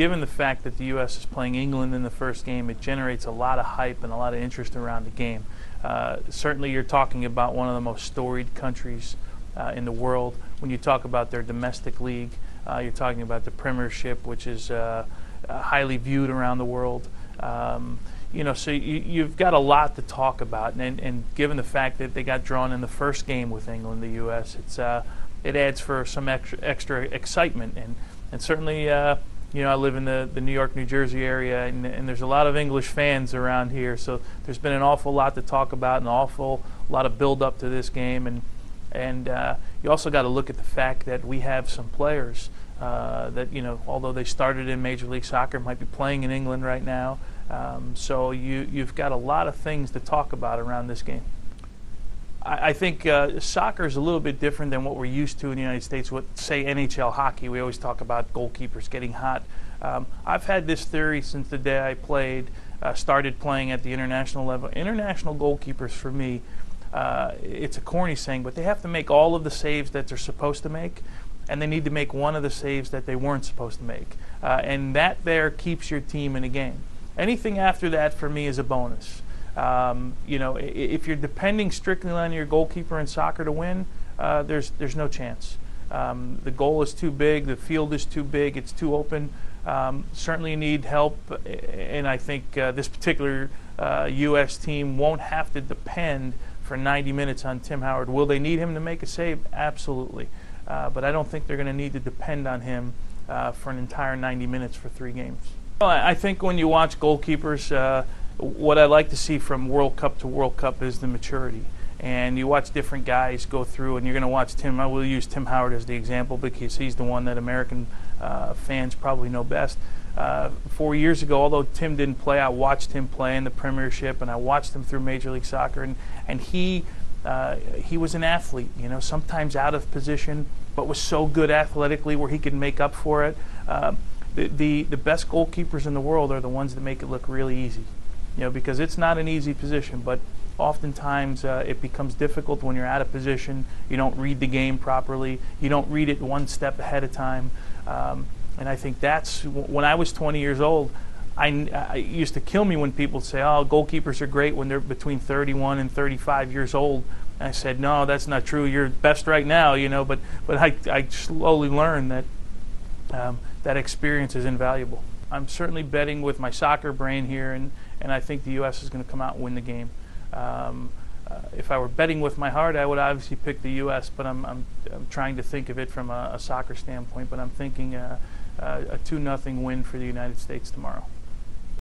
given the fact that the U.S. is playing England in the first game, it generates a lot of hype and a lot of interest around the game. Certainly you're talking about one of the most storied countries in the world. When you talk about their domestic league, you're talking about the Premiership, which is highly viewed around the world. So you've got a lot to talk about, and given the fact that they got drawn in the first game with England, the U.S., it adds for some extra excitement, and certainly I live in the New York, New Jersey area, and there's a lot of English fans around here, so there's been an awful lot to talk about, an awful lot of build up to this game, and you also got to look at the fact that we have some players that although they started in Major League Soccer, might be playing in England right now. So you've got a lot of things to talk about around this game. I think soccer is a little bit different than what we're used to in the United States with, say, NHL hockey. We always talk about goalkeepers getting hot. I've had this theory since the day I started playing at the international level. International goalkeepers, for me, it's a corny saying, but they have to make all of the saves that they're supposed to make, and they need to make one of the saves that they weren't supposed to make. And that there keeps your team in a game. Anything after that, for me, is a bonus. If you're depending strictly on your goalkeeper in soccer to win, there's no chance. The goal is too big, the field is too big, it's too open. Certainly you need help, and I think this particular U.S. team won't have to depend for 90 minutes on Tim Howard. Will they need him to make a save? Absolutely. But I don't think they're going to need to depend on him for an entire 90 minutes for 3 games. Well, I think when you watch goalkeepers, what I like to see from World Cup to World Cup is the maturity. And you watch different guys go through, and you're going to watch Tim. I will use Tim Howard as the example because he's the one that American fans probably know best. 4 years ago, although Tim didn't play, I watched him play in the Premiership, and I watched him through Major League Soccer, and he was an athlete, sometimes out of position, but was so good athletically where he could make up for it. The best goalkeepers in the world are the ones that make it look really easy, because it's not an easy position, but oftentimes it becomes difficult when you're out of position. You don't read the game properly. You don't read it one step ahead of time. And I think that's, when I was 20 years old, it used to kill me when people say, oh, goalkeepers are great when they're between 31 and 35 years old. And I said, no, that's not true. You're best right now, but I slowly learned that that experience is invaluable. I'm certainly betting with my soccer brain here, and I think the U.S. is going to come out and win the game. If I were betting with my heart, I would obviously pick the U.S., but I'm trying to think of it from a soccer standpoint, but I'm thinking a 2-0 win for the United States tomorrow.